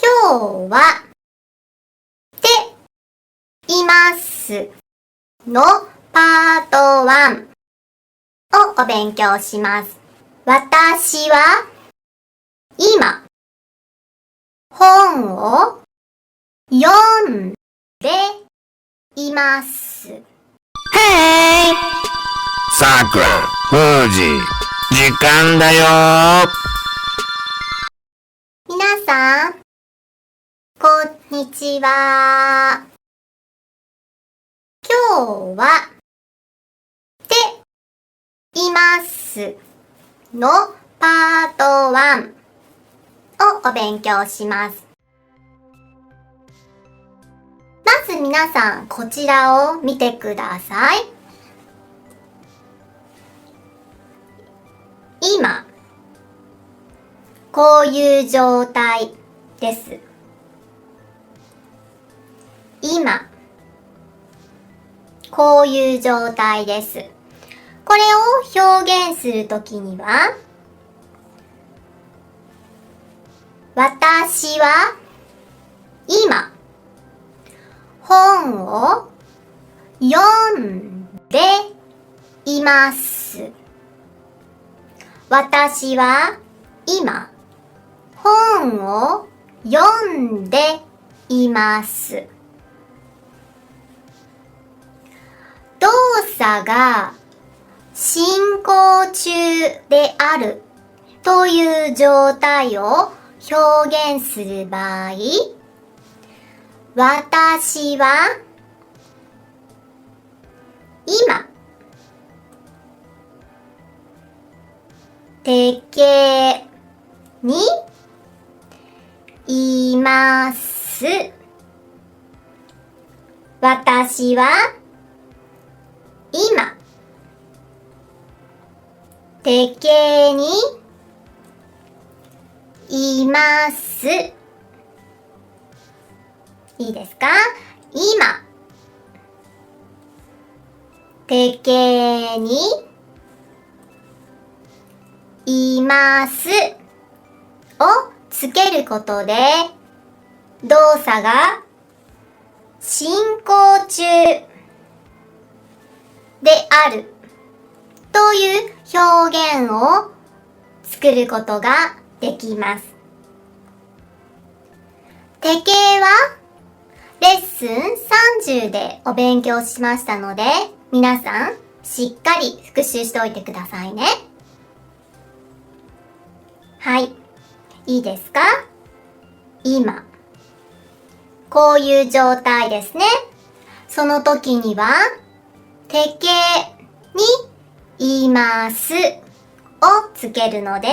今日はていますのパート1をお勉強します。私は今本を読んでいます。へい！さくら、ふうじ、時間だよ。皆さん、こんにちは。今日はていますのパート1をお勉強します。まず皆さん、こちらを見てください。今、こういう状態です。今、こういう状態です。これを表現するときには、私は今、本を読んでいます。私は今、本を読んでいます。動作が進行中であるという状態を表現する場合、私は今、てけにいます。私は今、てけにいます。いいですか？今、てけにいますをつけることで動作が進行中であるという表現を作ることができます。てけはレッスン30でお勉強しましたので、皆さんしっかり復習しておいてくださいね。はい。いいですか？今。こういう状態ですね。その時には、てけにいますをつけるので、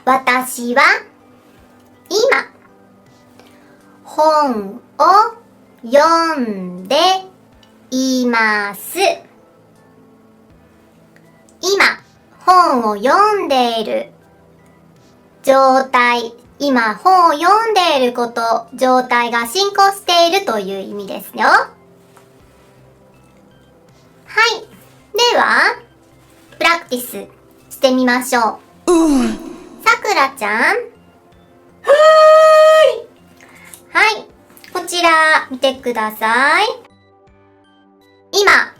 私は今、本を読んでいます。今、本を読んでいる状態、今本を読んでいること、状態が進行しているという意味ですよ。はい。では、プラクティスしてみましょう。さくらちゃん。はい。こちら見てください。今、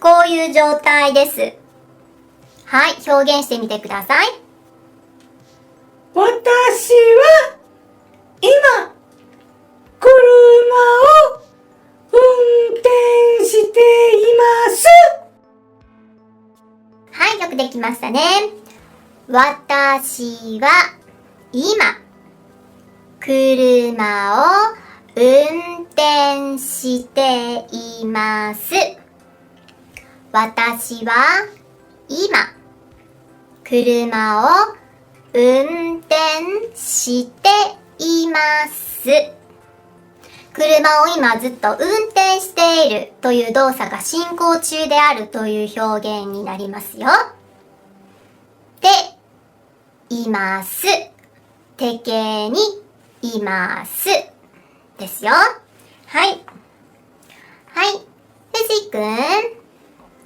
こういう状態です。はい。表現してみてください。私は今、車を運転しています。はい、よくできましたね。私は今、車を運転しています。私は今、車を運転しています。車を今ずっと運転しているという動作が進行中であるという表現になりますよ。で、います。てけにいます。ですよ。はい。はい。で、しーくん。は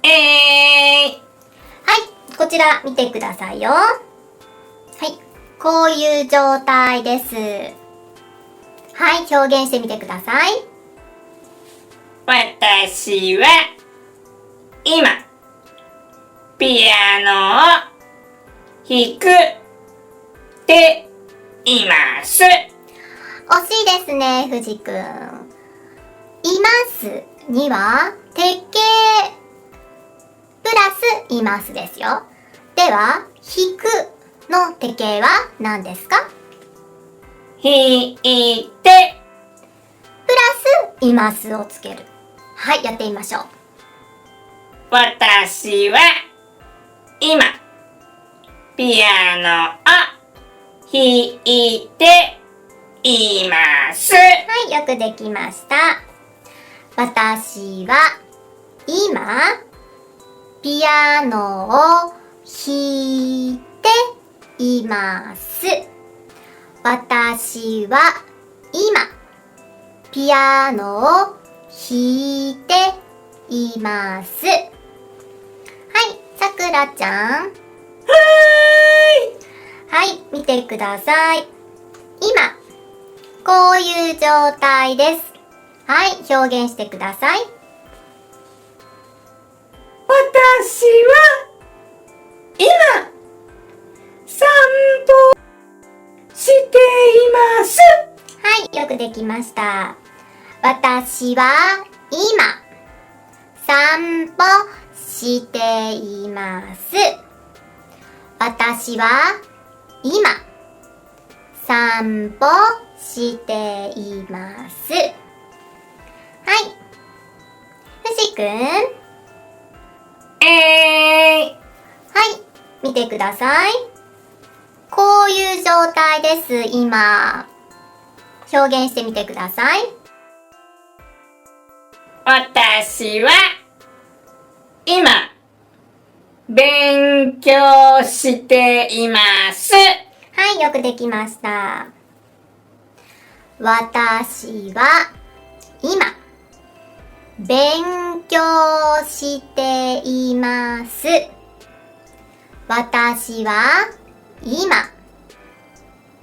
い。こちら見てくださいよ。はい。こういう状態です。はい、表現してみてください。私は今ピアノを弾くています。惜しいですね、藤くん。いますには定型プラスいますですよ。では、弾くの定型は何ですか？弾いてプラスいますをつける。はい、やってみましょう。私は今ピアノを弾いています。はい、よくできました。私は今ピアノを弾いています。私は今ピアノを弾いています。はい、さくらちゃん。はい、見てください。今、こういう状態です。はい、表現してください。私は今散歩しています。はい、よくできました。私は今散歩しています。私は今散歩しています。はい。藤くん。はい、見てください。こういう状態です、今。表現してみてください。私は今勉強しています。はい、よくできました。私は今勉強しています。私は今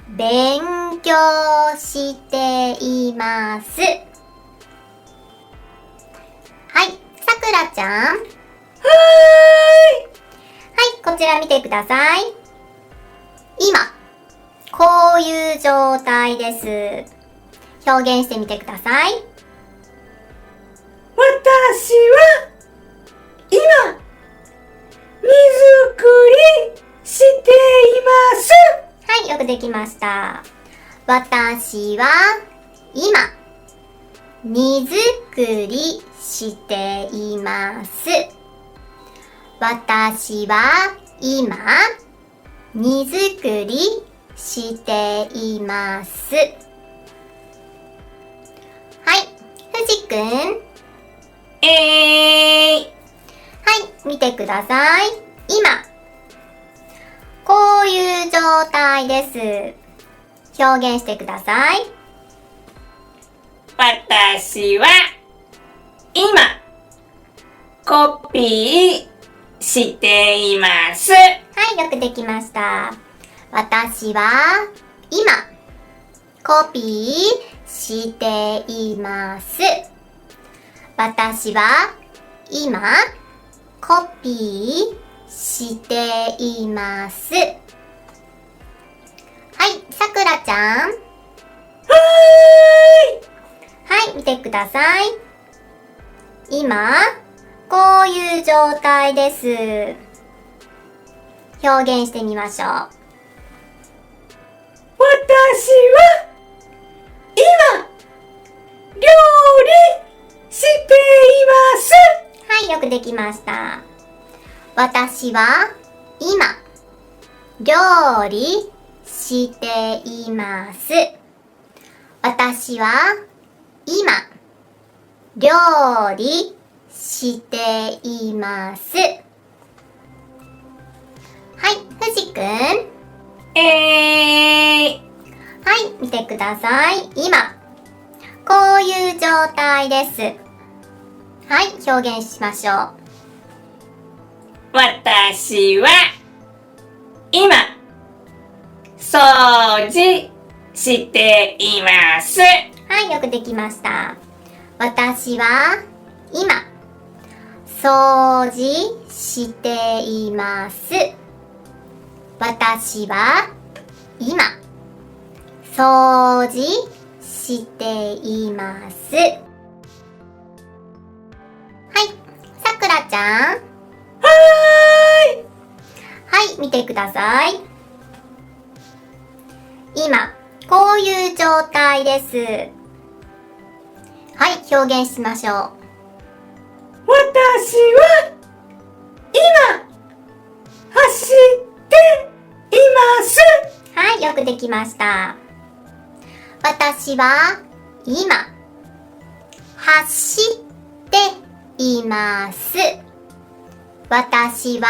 勉強しています。はい、さくらちゃん。はい、こちら見てください。今、こういう状態です。表現してみてください。私は今荷造りしています。はい、よくできました。私は今荷造りしています。私は今荷造りしています。はい、藤くん。はい、見てください。今、こういう状態です。表現してください。私は今コピーしています。はい、よくできました。私は今コピーしています。私は今コピーしています。はい、さくらちゃん。はい、見てください。今、こういう状態です。表現してみましょう。私は今料理しています。はい、よくできました。私は今料理しています。私は今料理しています。はい、藤くん。はい、見てください。今、こういう状態です。はい、表現しましょう。私は今掃除しています。はい、よくできました。私は今掃除しています。私は今掃除しています。はい、さくらちゃん。はい、見てください。今こういう状態です。はい、表現しましょう。私は今走っています。はい、よくできました。私は今走っています。私は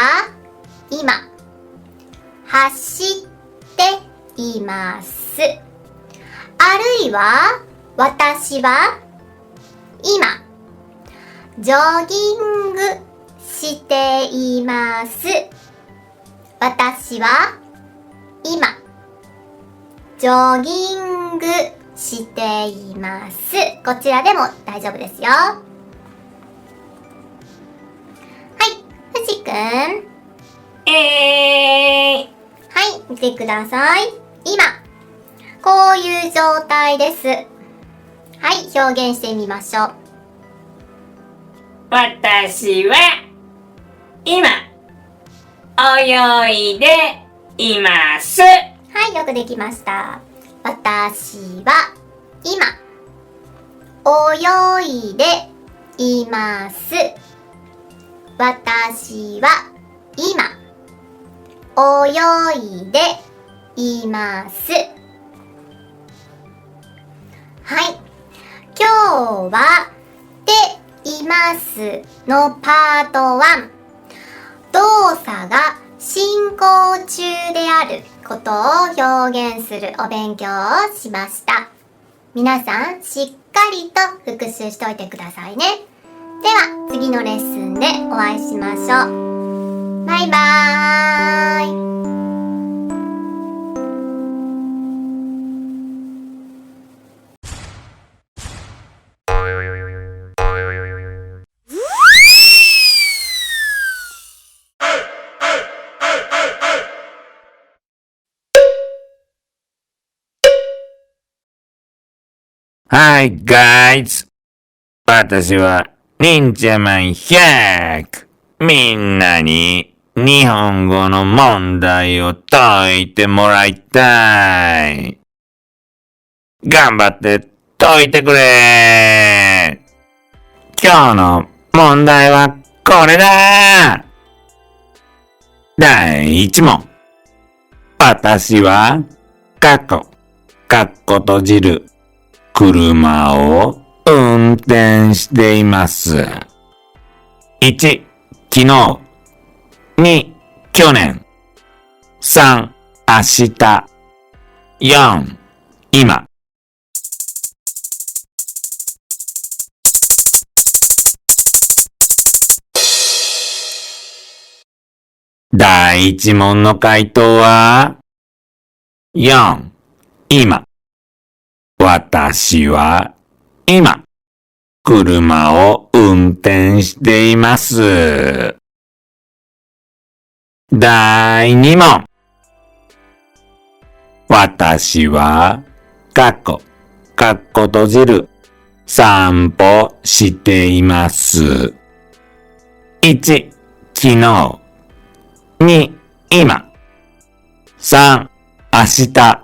今走っています。あるいは私は今ジョギングしています。私は今ジョギングしています。こちらでも大丈夫ですよ。はい、ふじくん。はい、見てください。今こういう状態です。はい、表現してみましょう。私は今泳いでいます。はい、よくできました。私は今泳いでいます。私は今泳いでいます。はい、今日はでいますのパート1、動作が進行中であることを表現するお勉強をしました。皆さんしっかりと復習しておいてくださいね。では次のレッスンでお会いしましょう。バイバーイ。Hi guys! 私は忍者マン100！みんなに日本語の問題を解いてもらいたい。頑張って解いてくれ！今日の問題はこれだ！第1問。私は、かっこ閉じる。車を運転しています。1、昨日。2、去年。3、明日。4、今。第1問の回答は、4、今。私は今、車を運転しています。第2問。私は、かっこ閉じる、散歩しています。1、昨日。2、今。3、明日。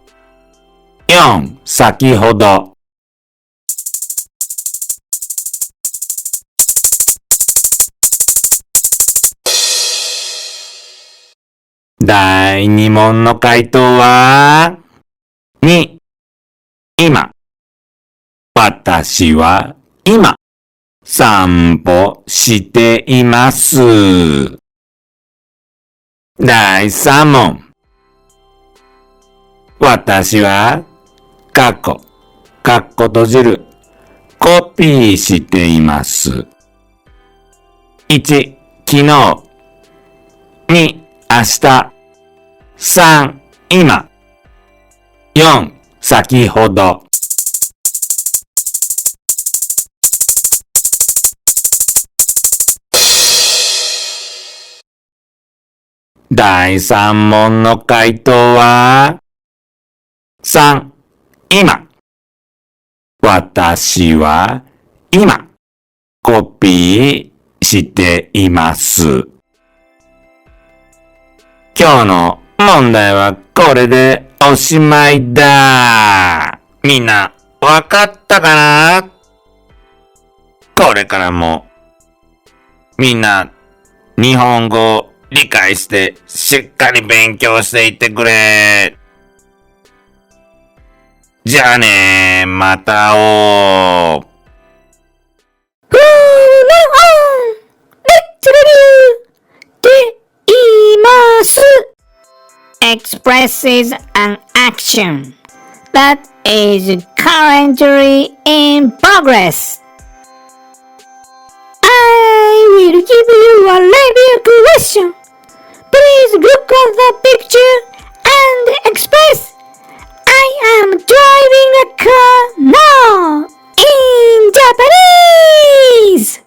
4、先ほど。第2問の回答は、2、今。私は今、散歩しています。第3問。私は、かっこ閉じる、コピーしています。1、昨日。2、明日。3、今。4、先ほど。第3問の回答は、3、今。私は今、コピーしています。今日の問題はこれでおしまいだ。みんな、わかったかな？これからも、みんな、日本語を理解してしっかり勉強していってくれ。じゃあね、また会おう。Expresses an action that is currently in progress. I will give you a review question. Please look at the picture and express. I am driving a car now in Japanese.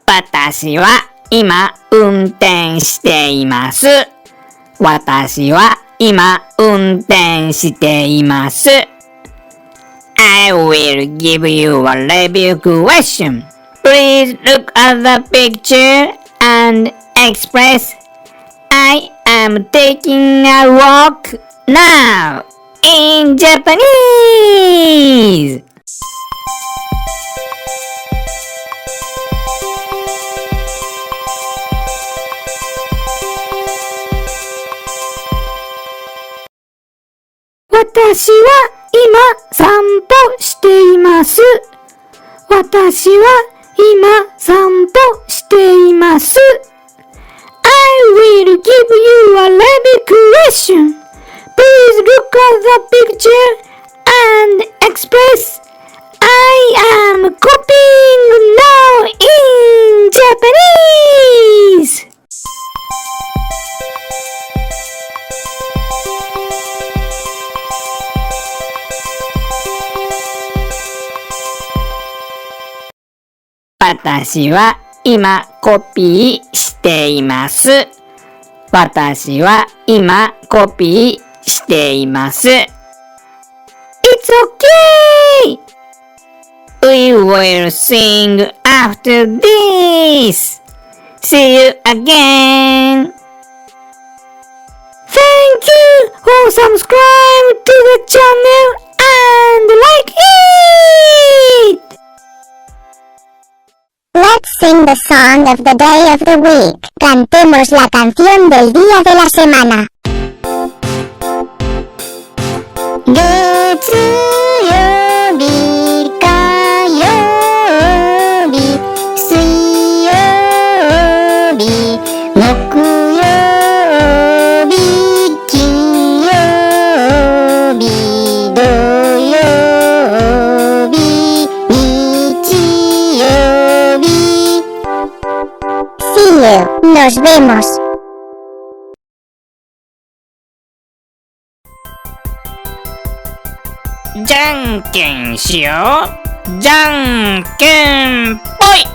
私は今運転しています。私は今運転しています。I will give you a review question. Please look at the picture and express. I am taking a walk now in Japanese. 私は今散歩しています。私は今散歩しています。I will give you a review question. Please look at the picture and express. I am copying now in Japanese. 私は今コピーしています。私は今コピーしています。It's okay! We will sing after this. See you again. Thank you for subscribe to the channel and like it! Let's sing the song of the day of the week. Cantemos la canción del día de la semana. 月曜日、火曜日、水曜日、木曜日、金曜日、土曜日、日曜日。See you. Nos vemos. じゃんけんしよう。じゃんけんぽい。